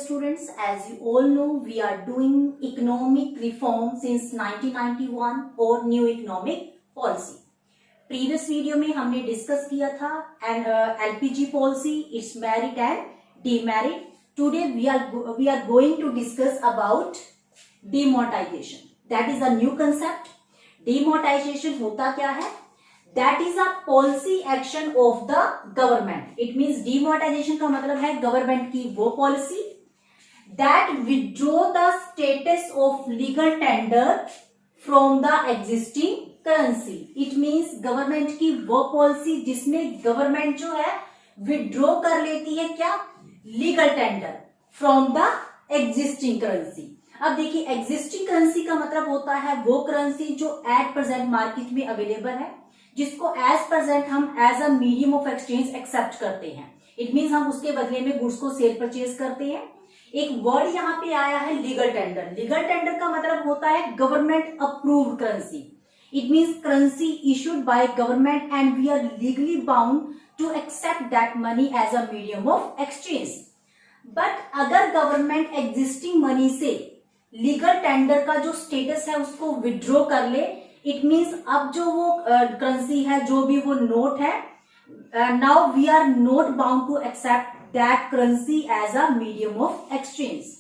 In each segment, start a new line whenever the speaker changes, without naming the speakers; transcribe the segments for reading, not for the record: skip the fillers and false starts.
students, as you all know, we are doing economic reform since 1991 or new economic policy. Previous video में हमने discuss किया था LPG policy, its merit and demerit. Today we are going to discuss about demonetization. That is a new concept. Demonetization होता क्या है? That is a policy action of the government. It means demonetization का मतलब है government की वो policy that withdraw the status of legal tender from the existing currency. It means government की वो पॉलिसी जिसमें गवर्नमेंट जो है विथड्रॉ कर लेती है क्या? Legal tender from the existing currency. अब देखिए, एग्जिस्टिंग करेंसी का मतलब होता है वो करेंसी जो एट प्रेजेंट मार्केट में अवेलेबल है, जिसको एज प्रेजेंट हम as a medium of exchange accept करते हैं. इट मीन्स हम उसके बदले में गुड्स को सेल परचेज करते हैं. एक वर्ड यहाँ पे आया है लीगल टेंडर. लीगल टेंडर का मतलब होता है government approved currency. It means currency issued by government and we are legally bound to accept that money as a medium of exchange. But अगर government existing money से legal tender का जो status है उसको withdraw कर ले, it means अब जो वो currency है, जो भी वो note है, now we are not bound to accept that currency as a medium of exchange.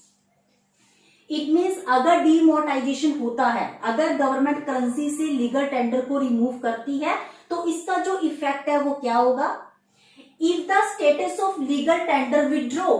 It means अगर डीमोनेटाइजेशन होता है, अगर गवर्नमेंट करेंसी से लीगल टेंडर को रिमूव करती है, तो इसका जो इफेक्ट है वो क्या होगा? If the status of legal tender withdraw,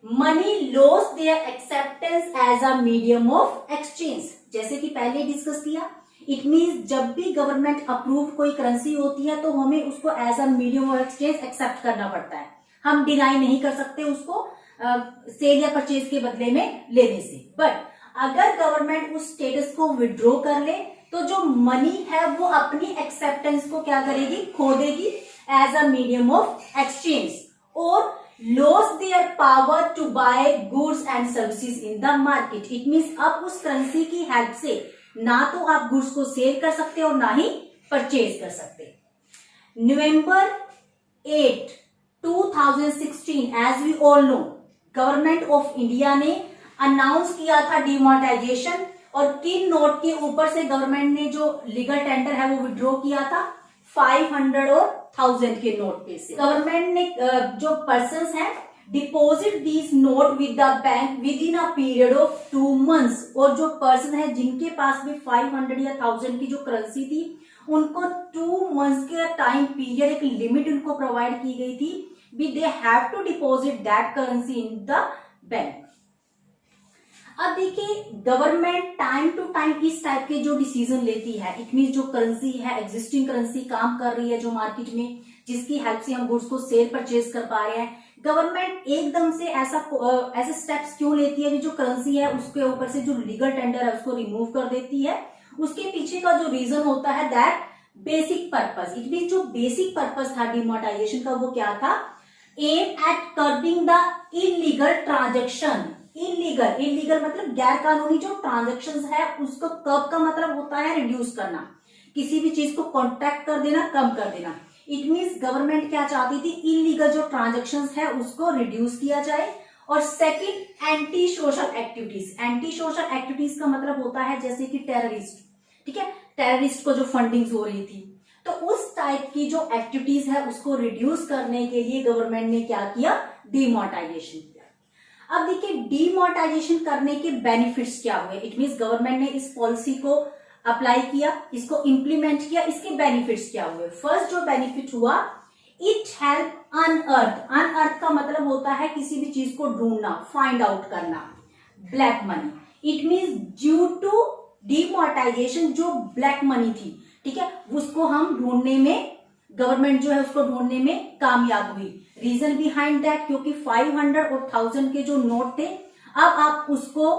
money loss their acceptance as a medium of exchange. जैसे कि पहले डिस्कस किया, इट मीन्स जब भी गवर्नमेंट अप्रूव्ड कोई करेंसी होती है तो हमें उसको as a medium of exchange accept करना पड़ता है. हम डिनाई नहीं कर सकते उसको सेल या परचेज के बदले में लेने से. बट अगर गवर्नमेंट उस स्टेटस को विड्रॉ कर ले तो जो मनी है वो अपनी एक्सेप्टेंस को क्या करेगी? खो देगी as a medium of exchange और loss their power to buy goods and services in the market. It means अब उस करेंसी की हेल्प से ना तो आप गुड्स को सेल कर सकते और ना ही परचेज कर सकते. November 8, 2016, as we all know, government of India ने अनाउंस किया था डिमोनेटाइजेशन. और किन नोट के ऊपर से गवर्नमेंट ने जो लीगल टेंडर है वो विड्रॉ किया था? 500 और 1000 के नोट पे से. गवर्नमेंट ने जो पर्सन्स हैं deposit these note with the bank with in a period of 2 months. और जो पर्सन है जिनके पास भी 500 या 1000 की जो करेंसी थी उनको 2 months के टाइम पीरियड, एक लिमिट उनको प्रोवाइड की गई थी. They have to deposit that currency in the bank. अब देखिए, गवर्नमेंट टाइम टू टाइम इस टाइप के जो डिसीजन लेती है, इट मीन जो करेंसी है, एग्जिस्टिंग करेंसी काम कर रही है जो मार्केट में, जिसकी हेल्प से हम गुड्स को सेल परचेज कर पा रहे हैं, गवर्नमेंट एकदम से ऐसे स्टेप्स क्यों लेती है कि जो करेंसी है उसके ऊपर से जो लीगल टेंडर है उसको रिमूव कर देती है? उसके पीछे का जो रीजन होता है that basic purpose. It mean जो बेसिक पर्पज था डिमोनेटाइजेशन का वो क्या था? Aim at curbing the illegal transaction. Illegal मतलब गैर कानूनी जो ट्रांजेक्शन है उसको कर्ब का मतलब होता है रिड्यूस करना, किसी भी चीज को कॉन्ट्रैक्ट कर देना, कम कर देना. इट मीन्स गवर्नमेंट क्या चाहती थी? इलीगल जो ट्रांजेक्शन है उसको रिड्यूस किया जाए. और second, anti social activities. Anti social activities का मतलब होता है जैसे कि टेररिस्ट, ठीक है, टेररिस्ट को जो फंडिंग हो रही थी, तो उस टाइप की जो एक्टिविटीज है उसको रिड्यूस करने के लिए गवर्नमेंट ने क्या किया? डिमोनेटाइजेशन किया. अब देखिए, डिमोनेटाइजेशन करने के बेनिफिट्स क्या हुए. इट मींस गवर्नमेंट ने इस पॉलिसी को अप्लाई किया, इसको इंप्लीमेंट किया, इसके बेनिफिट्स क्या हुए? फर्स्ट जो बेनिफिट हुआ, इट हेल्प अनअर्थ. अनअर्थ का मतलब होता है किसी भी चीज को ढूंढना, फाइंड आउट करना, black money. It means due to demonetization जो ब्लैक मनी थी, ठीक है, उसको हम ढूंढने में, गवर्नमेंट जो है उसको ढूंढने में कामयाब हुई. रीजन बिहाइंड दैट, क्योंकि 500 और 1000 के जो नोट थे अब आप उसको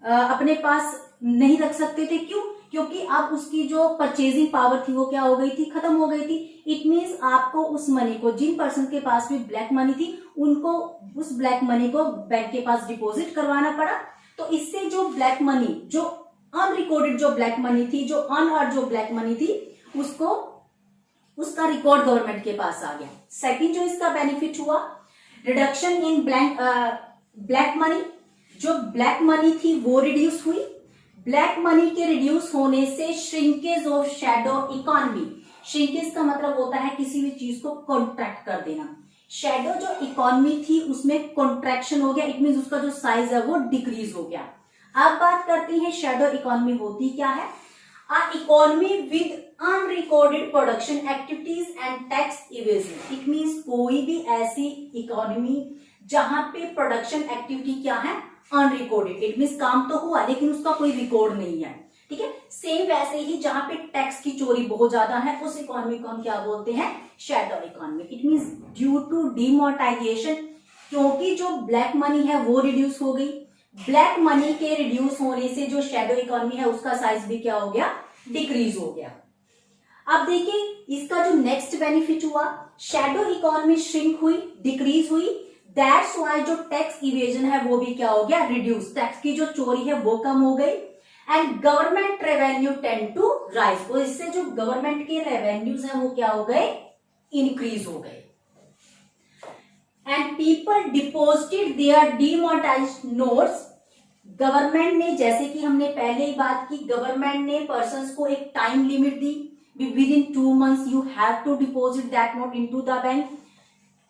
अपने पास नहीं रख सकते थे. क्यों? क्योंकि अब उसकी जो परचेजिंग पावर थी वो क्या हो गई थी? खत्म हो गई थी. इट मीन्स आपको उस मनी को, जिन पर्सन के पास भी ब्लैक मनी थी उनको उस ब्लैक मनी को बैंक के पास डिपॉजिट करवाना पड़ा. तो इससे जो ब्लैक मनी, जो अनरिकॉर्डेड जो ब्लैक मनी थी, जो अनअर्थ जो ब्लैक मनी थी, उसका रिकॉर्ड गवर्नमेंट के पास आ गया. सेकंड जो इसका बेनिफिट हुआ, रिडक्शन इन ब्लैक मनी, जो ब्लैक मनी थी वो रिड्यूस हुई। ब्लैक मनी के रिड्यूस होने से shrinkage of shadow economy, shrinkage का मतलब होता है किसी भी चीज को कॉन्ट्रैक्ट कर देना। शैडो जो इकोनॉमी थी उसमें कॉन्ट्रैक्शन हो गया, इट मीन उसका जो साइज है वो डिक्रीज हो गया। अब बात करते हैं शैडो इकोनॉमी होती क्या है। A economy with unrecorded production activities and tax evasion, it means कोई भी ऐसी इकोनॉमी जहां पे प्रोडक्शन एक्टिविटी क्या है, अनरिकॉर्डेड, इट मीन्स काम तो हुआ लेकिन उसका कोई रिकॉर्ड नहीं है, ठीक है। सेम वैसे ही जहां पे टैक्स की चोरी बहुत ज्यादा है उस इकोनॉमी को हम क्या बोलते हैं, shadow economy. It means due to demonetization, क्योंकि जो ब्लैक मनी है वो रिड्यूस हो गई, ब्लैक मनी के रिड्यूस होने से जो शैडो इकोनॉमी है उसका साइज भी क्या हो गया, डिक्रीज हो गया। अब देखिए इसका जो नेक्स्ट बेनिफिट हुआ, शैडो इकोनॉमी श्रिंक हुई, डिक्रीज हुई, दैट्स व्हाई जो टैक्स इवेजन है वो भी क्या हो गया, रिड्यूस, टैक्स की जो चोरी है वो कम हो गई। And government revenue tend to rise, और इससे जो गवर्नमेंट के रेवेन्यूज हैं वो क्या हो गए, इंक्रीज हो गए। And people deposited their demonetised notes, government ने, जैसे कि हमने पहले ही बात की, गवर्नमेंट ने पर्संस को एक टाइम लिमिट दी, within 2 months you have to deposit that note into the bank.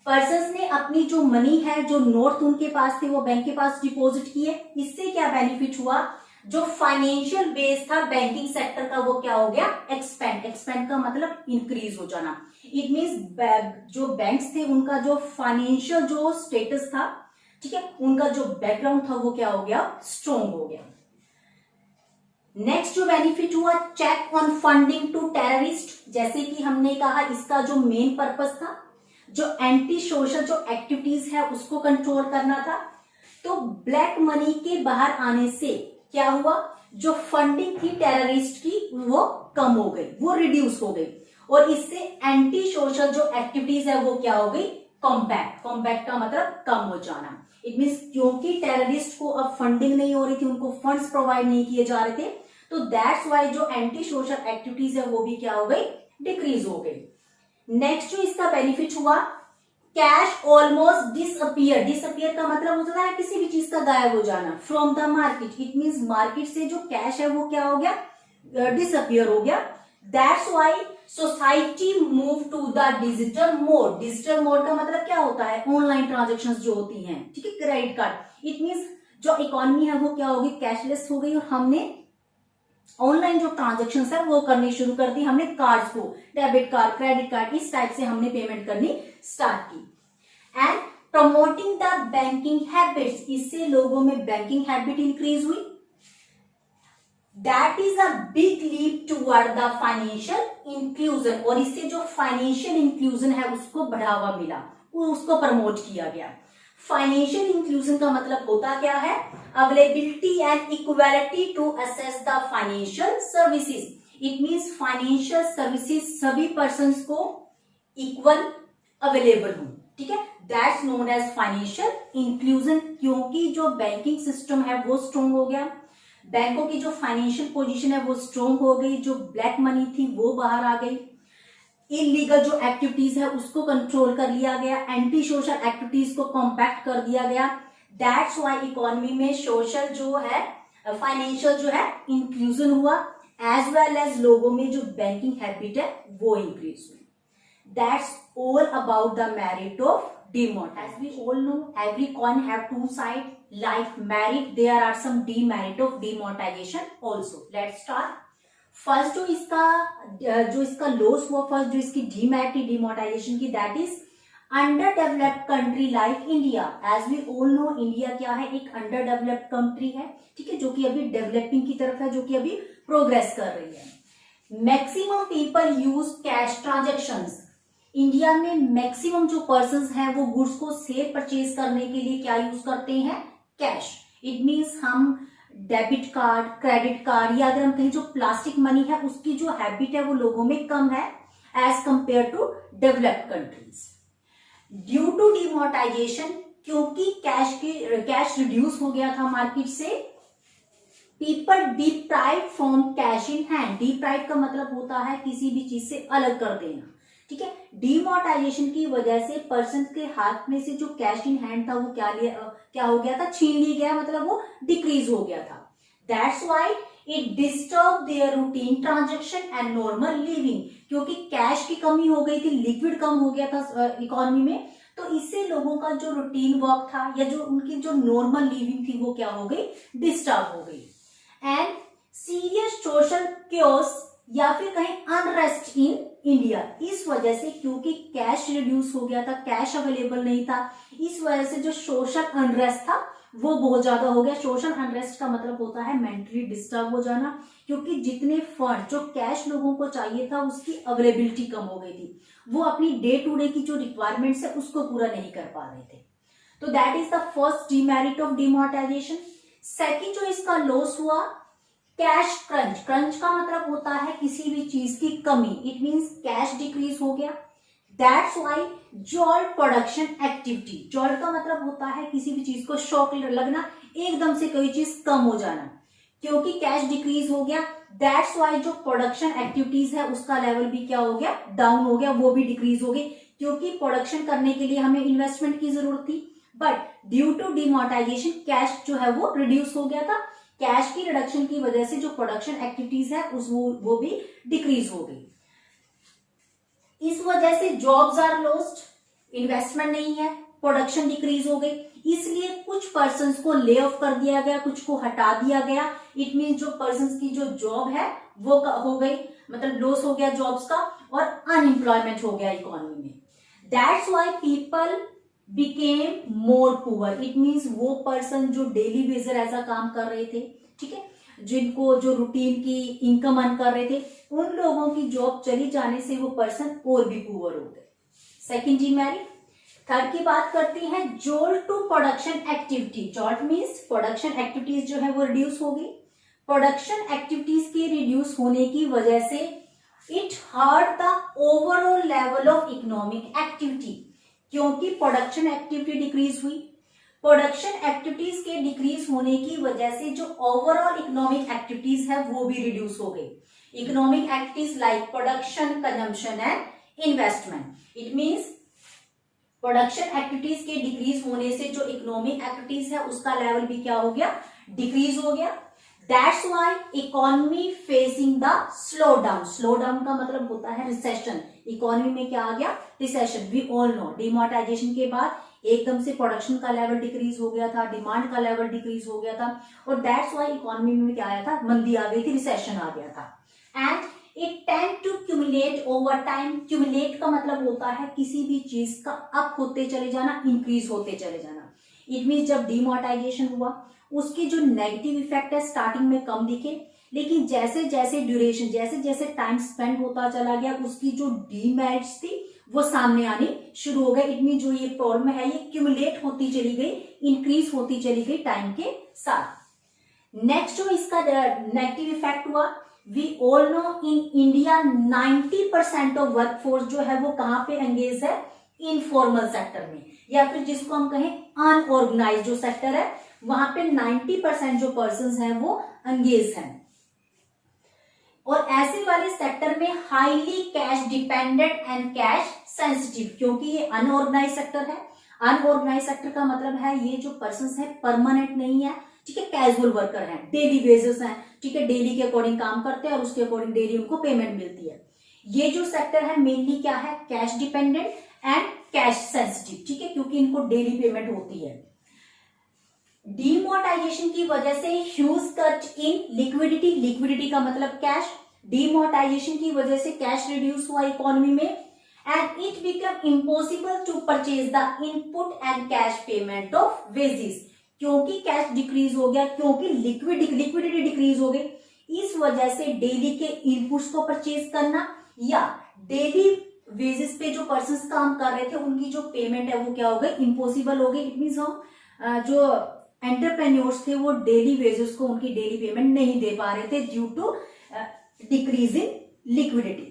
Persons ने अपनी जो मनी है, जो नोट उनके पास थे वो बैंक के पास डिपॉजिट किए। इससे क्या बेनिफिट हुआ, जो फाइनेंशियल बेस था बैंकिंग सेक्टर का वो क्या हो गया, एक्सपेंड, एक्सपेंड का मतलब इंक्रीज हो जाना। इट मीन्स जो बैंक्स थे उनका जो फाइनेंशियल जो स्टेटस था, ठीक है, उनका जो बैकग्राउंड था वो क्या हो गया, स्ट्रॉन्ग हो गया। नेक्स्ट जो बेनिफिट हुआ, check on funding to terrorist, जैसे कि हमने कहा इसका जो मेन पर्पस था, जो एंटी सोशल जो एक्टिविटीज है उसको कंट्रोल करना था। तो ब्लैक मनी के बाहर आने से क्या हुआ, जो फंडिंग थी टेररिस्ट की वो कम हो गई, वो रिड्यूस हो गई, और इससे एंटी सोशल जो एक्टिविटीज है वो क्या हो गई, कॉम्पैक्ट, कॉम्पैक्ट का मतलब कम हो जाना। इट मीन्स क्योंकि टेररिस्ट को अब फंडिंग नहीं हो रही थी, उनको फंड्स प्रोवाइड नहीं किए जा रहे थे, तो दैट्स वाई जो एंटी सोशल एक्टिविटीज है वो भी क्या हो गई, डिक्रीज हो गई। नेक्स्ट जो इसका बेनिफिट हुआ, कैश ऑलमोस्ट डिसअपियर, डिसअपियर का मतलब होता है किसी भी चीज का गायब हो जाना, from the market, it means market से जो कैश है वो क्या हो गया, डिसअपियर हो गया। That's why society move to the digital mode, digital mode का मतलब क्या होता है, ऑनलाइन ट्रांजेक्शन्स जो होती हैं, ठीक है, क्रेडिट कार्ड, इट मीन्स जो इकोनॉमी है वो क्या होगी, कैशलेस हो गई, और हमने ऑनलाइन जो ट्रांजेक्शन है वो करनी शुरू कर दी, हमने कार्ड्स को, डेबिट कार्ड, क्रेडिट कार्ड, इस टाइप से हमने पेमेंट करनी स्टार्ट की। And promoting the banking habits, इससे लोगों में बैंकिंग हैबिट इंक्रीज हुई। That is a big leap toward the financial inclusion, और इससे जो फाइनेंशियल इंक्लूजन है उसको बढ़ावा मिला, उसको प्रमोट किया गया। फाइनेंशियल इंक्लूजन का मतलब होता क्या है, availability and equality to access the financial services, it means financial services सभी पर्संस को इक्वल अवेलेबल हो, ठीक है, that's known as financial inclusion. क्योंकि जो बैंकिंग सिस्टम है वो स्ट्रॉन्ग हो गया, बैंकों की जो फाइनेंशियल पोजीशन है वो स्ट्रॉन्ग हो गई, जो ब्लैक मनी थी वो बाहर आ गई, इलीगल जो एक्टिविटीज है उसको कंट्रोल कर लिया गया, एंटी सोशल एक्टिविटीज को कॉम्पैक्ट कर दिया गया। दैट्स वाई इकोनॉमी में सोशल जो है, फाइनेंशियल जो है इंक्लूजन हुआ, एज वेल एज लोगों में जो बैंकिंग हैबिट है वो इंक्रीज हुई। That's all about the merit of demonetization. As we all know, every coin have two sides. Like merit, there are some demerit of demonetization also. Let's start. First जो इसका loss हुआ, first जो इसकी demerit demonetization की, that is under developed country like India. As we all know, India क्या है, एक under developed country है, ठीक है, जो कि अभी डेवलपिंग की तरफ है, जो कि अभी प्रोग्रेस कर रही है। Maximum people use cash transactions, India में मैक्सिमम जो पर्संस हैं वो गुड्स को सेल परचेज करने के लिए क्या यूज करते हैं, कैश। इट मीन्स हम डेबिट कार्ड, क्रेडिट कार्ड, या अगर हम कहीं जो प्लास्टिक मनी है उसकी जो हैबिट है वो लोगों में कम है as compare to developed countries. Due to demonetization, क्योंकि कैश रिड्यूस हो गया था मार्केट से, people deprive from cash in hand, deprive का मतलब होता है किसी भी चीज से अलग कर देना, ठीक है। डिमोनेटाइजेशन की वजह से पर्सन के हाथ में से जो कैश इन हैंड था वो क्या हो गया था, छीन लिया गया, मतलब वो डिक्रीज हो गया था। That's why it disturb their routine transaction and normal living, क्योंकि कैश की कमी हो गई थी, लिक्विड कम हो गया था इकोनॉमी में, तो इससे लोगों का जो रूटीन वर्क था या जो उनकी जो नॉर्मल लिविंग थी वो क्या हो गई, डिस्टर्ब हो गई। एंड सीरियस सोशल क्योस या फिर कहीं अनरेस्ट इन इंडिया, इस वजह से क्योंकि कैश रिड्यूस हो गया था, कैश अवेलेबल नहीं था, इस वजह से जो सोशल अनरेस्ट था वो बहुत ज्यादा हो गया। सोशल अनरेस्ट का मतलब होता है मेंटली डिस्टर्ब हो जाना, क्योंकि जितने फंड जो कैश लोगों को चाहिए था उसकी अवेलेबिलिटी कम हो गई थी, वो अपनी डे टू डे की जो रिक्वायरमेंट्स है उसको पूरा नहीं कर पा रहे थे। तो that is the first demerit of demonetisation. Second जो इसका लॉस हुआ, कैश क्रंच। क्रंच का मतलब होता है किसी भी चीज की कमी, इट मींस कैश डिक्रीज हो गया। That's Y jolt production activity, jolt का मतलब होता है किसी भी चीज को शॉक लगना, एकदम से कोई चीज कम हो जाना, क्योंकि कैश डिक्रीज हो गया। दैट्स वाई जो प्रोडक्शन एक्टिविटीज है उसका लेवल भी क्या हो गया, डाउन हो गया, वो भी डिक्रीज हो गई, क्योंकि प्रोडक्शन करने के लिए हमें इन्वेस्टमेंट की जरूरत थी, but due to demonetization cash जो है वो रिड्यूस हो गया था। कैश की रिडक्शन की वजह से जो प्रोडक्शन एक्टिविटीज है वो भी डिक्रीज हो गई। इस वजह से जॉब्स आर लॉस्ट, इन्वेस्टमेंट नहीं है, प्रोडक्शन डिक्रीज हो गई, इसलिए कुछ पर्संस को ले ऑफ कर दिया गया, कुछ को हटा दिया गया। इट मीन जो पर्संस की जो जॉब है वो हो गई, मतलब लॉस हो गया जॉब्स का, और अनएम्प्लॉयमेंट हो गया इकोनॉमी में। That's why people became more poor, it means वो पर्सन जो डेली बेजर ऐसा काम कर रहे थे, ठीक है, जिनको जो रूटीन की इनकम अर्न कर रहे थे, उन लोगों की जॉब चली जाने से वो पर्सन और भी पुअर हो गए। Second demerit. थर्ड की बात करते हैं, jolt to production activity. Jolt means production activities जो है वो रिड्यूस हो गई। प्रोडक्शन एक्टिविटीज के रिड्यूस होने की वजह से it hurt the overall level of economic activity, क्योंकि प्रोडक्शन एक्टिविटी डिक्रीज हुई, प्रोडक्शन एक्टिविटीज के डिक्रीज होने की वजह से जो ओवरऑल इकोनॉमिक एक्टिविटीज है वो भी रिड्यूस हो गई। Economic activities like production, consumption and investment. It means production activities के डिक्रीज होने से जो इकोनॉमिक एक्टिविटीज है उसका लेवल भी क्या हो गया, डिक्रीज हो गया। That's Y economy facing the slow down. Slow down का मतलब होता है रिसेशन, इकोनॉमी में क्या आ गया, recession. We all know demonetization के बाद एकदम से प्रोडक्शन का लेवल डिक्रीज हो गया था, डिमांड का लेवल डिक्रीज हो गया था, और दैट्स वाई इकोनॉमी में क्या आया था, मंदी आ गई थी, रिसेशन आ गया था। And it tend to cumulate over time. Cumulate का मतलब होता है किसी भी चीज का अप होते चले जाना, इंक्रीज होते चले जाना। इट मीन जब डिमोनेटाइजेशन हुआ उसके जो नेगेटिव इफेक्ट है स्टार्टिंग में कम दिखे, लेकिन जैसे जैसे ड्यूरेशन, जैसे जैसे टाइम स्पेंड होता चला गया उसकी जो डीमेरिट्स थी वो सामने आनी शुरू हो गए। इट मीन जो ये प्रॉब्लम है ये क्यूमुलेट होती चली गई, इंक्रीज होती चली गई टाइम के साथ। नेक्स्ट जो इसका नेगेटिव इफेक्ट हुआ, we all know in India 90% of workforce जो है वो कहां पे एंगेज है, इनफॉर्मल सेक्टर में, या फिर जिसको हम कहें अनऑर्गेनाइज्ड जो सेक्टर है वहां पे 90% जो पर्संस हैं वो एंगेज हैं। और ऐसे वाले सेक्टर में highly cash dependent and cash sensitive, क्योंकि ये अनऑर्गेनाइज सेक्टर है। अनऑर्गेनाइज सेक्टर का मतलब है ये जो पर्संस है परमानेंट नहीं है, ठीक है, कैजुअल वर्कर हैं, डेली बेसिस हैं, ठीक है, डेली के अकॉर्डिंग काम करते हैं और उसके अकॉर्डिंग डेली उनको पेमेंट मिलती है। ये जो सेक्टर है मेनली क्या है, cash dependent and cash sensitive, ठीक है, क्योंकि इनको डेली पेमेंट होती है। डिमोनेटाइजेशन की वजह से huge cut in liquidity, liquidity का मतलब कैश, डिमोनेटाइजेशन की वजह से कैश रिड्यूस हुआ इकोनॉमी में, and it become impossible to purchase the input and cash payment of wages, क्योंकि कैश डिक्रीज हो गया, क्योंकि लिक्विडिटी डिक्रीज हो गई, इस वजह से डेली के इनपुट्स को परचेज करना या डेली वेजेस पे जो पर्संस काम कर रहे थे उनकी जो पेमेंट है वो क्या हो गई, इम्पॉसिबल हो गई। इट मीन्स हम जो एंटरप्रेन्योर्स थे वो डेली वेजेस को उनकी डेली पेमेंट नहीं दे पा रहे थे due to decrease in liquidity.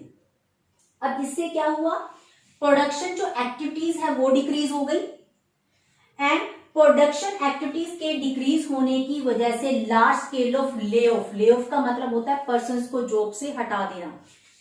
अब इससे क्या हुआ, प्रोडक्शन जो एक्टिविटीज है वो डिक्रीज हो गई, एंड प्रोडक्शन एक्टिविटीज के डिक्रीज होने की वजह से large scale of lay off, lay off का मतलब होता है पर्संस को जॉब से हटा देना,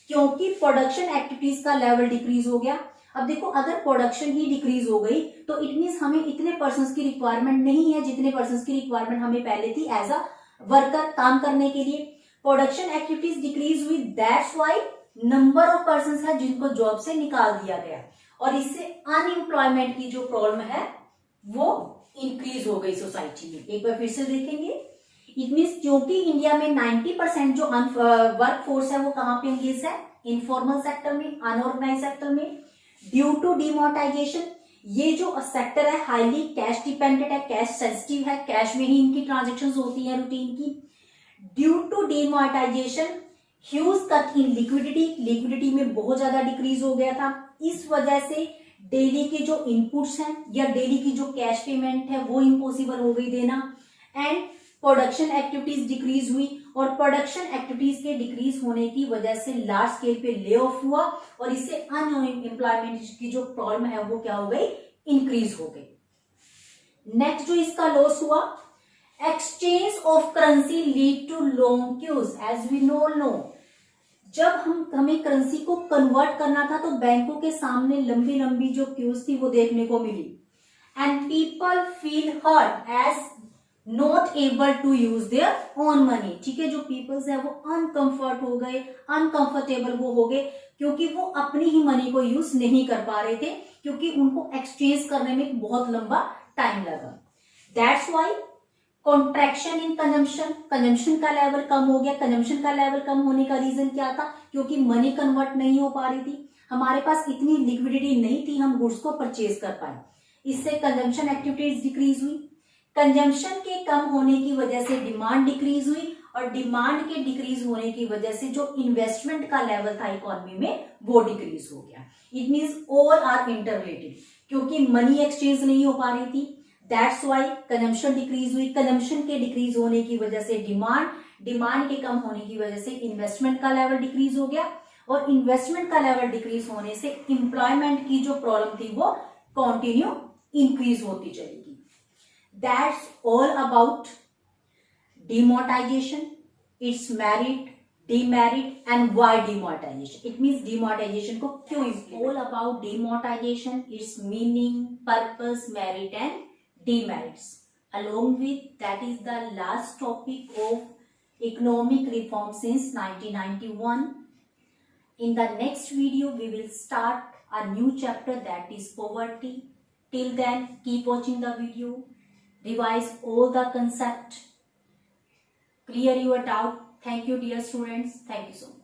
क्योंकि प्रोडक्शन एक्टिविटीज का लेवल डिक्रीज हो गया। अब देखो, अगर प्रोडक्शन ही डिक्रीज हो गई तो इट मीन्स हमें इतने पर्सन्स की रिक्वायरमेंट नहीं है जितने पर्सन्स की रिक्वायरमेंट हमें पहले थी एज अ वर्कर काम करने के लिए। प्रोडक्शन एक्टिविटीज डिक्रीज हुई, that's why number of persons है जिनको जॉब से निकाल दिया गया, और इससे अनएम्प्लॉयमेंट की जो प्रॉब्लम है वो इंक्रीज हो गई सोसाइटी में। एक बार फिर से देखेंगे, इट मीन्स क्योंकि इंडिया में 90% जो वर्क फोर्स है वो कहां पे एंगेज है, इनफॉर्मल सेक्टर में, अनऑर्गेनाइज सेक्टर में। ड्यू टू डिमोनेटाइजेशन, ये जो सेक्टर है हाईली कैश डिपेंडेंट है, कैश सेंसिटिव है, कैश में ही इनकी ट्रांजेक्शन्स होती है रूटीन की। Due to demonetization huge cut in liquidity, liquidity में बहुत ज्यादा डिक्रीज हो गया था। इस वजह से डेली के जो इनपुट्स हैं या डेली की जो कैश पेमेंट है वो इम्पॉसिबल हो गई देना। एंड प्रोडक्शन एक्टिविटीज डिक्रीज हुई, और प्रोडक्शन एक्टिविटीज के डिक्रीज होने की वजह से लार्ज स्केल पे ले ऑफ हुआ, और इससे अनएम्प्लॉयमेंट की जो प्रॉब्लम है वो क्या हो गई, इंक्रीज हो गई। नेक्स्ट जो इसका लॉस हुआ, exchange of currency lead to long queues. As we know, जब हमें करेंसी को कन्वर्ट करना था तो बैंकों के सामने लंबी लंबी जो क्यूज थी वो देखने को मिली। And people feel hurt as not able to use their own money. ठीक है, जो पीपल्स है वो अनकंफर्टेबल वो हो गए क्योंकि वो अपनी ही मनी को यूज नहीं कर पा रहे थे, क्योंकि उनको एक्सचेंज करने में बहुत लंबा टाइम लगा। That's why contraction in consumption, consumption का लेवल कम हो गया। कंजम्पशन का लेवल कम होने का रीजन क्या था, क्योंकि मनी कन्वर्ट नहीं हो पा रही थी, हमारे पास इतनी लिक्विडिटी नहीं थी हम गुड्स को परचेज कर पाए। इससे कंजम्पशन एक्टिविटीज डिक्रीज हुई। कंजम्पशन के कम होने की वजह से डिमांड डिक्रीज हुई, और डिमांड के डिक्रीज होने की वजह से जो इन्वेस्टमेंट का लेवल था इकोनॉमी में वो डिक्रीज हो गया। It means all are interrelated, क्योंकि मनी एक्सचेंज नहीं हो पा रही थी, दैट्स वाई कंजम्पशन डिक्रीज हुई। कंजम्पशन के डिक्रीज होने की वजह से डिमांड के कम होने की वजह से इन्वेस्टमेंट का लेवल डिक्रीज हो गया, और इन्वेस्टमेंट का लेवल डिक्रीज होने से एम्प्लॉयमेंट की जो प्रॉब्लम थी वो कंटिन्यू इंक्रीज होती चलेगी। That's all about demonetization, its merit, demerit, and why demonetization. It means demonetization को क्यों implement? All about demonetization, its meaning, purpose, merit, and demerits. Along with that is the last topic of economic reform since 1991. In the next video, we will start a new chapter that is poverty. Till then, keep watching the video. Revise all the concept, clear your doubt. Thank you dear students, thank you so much.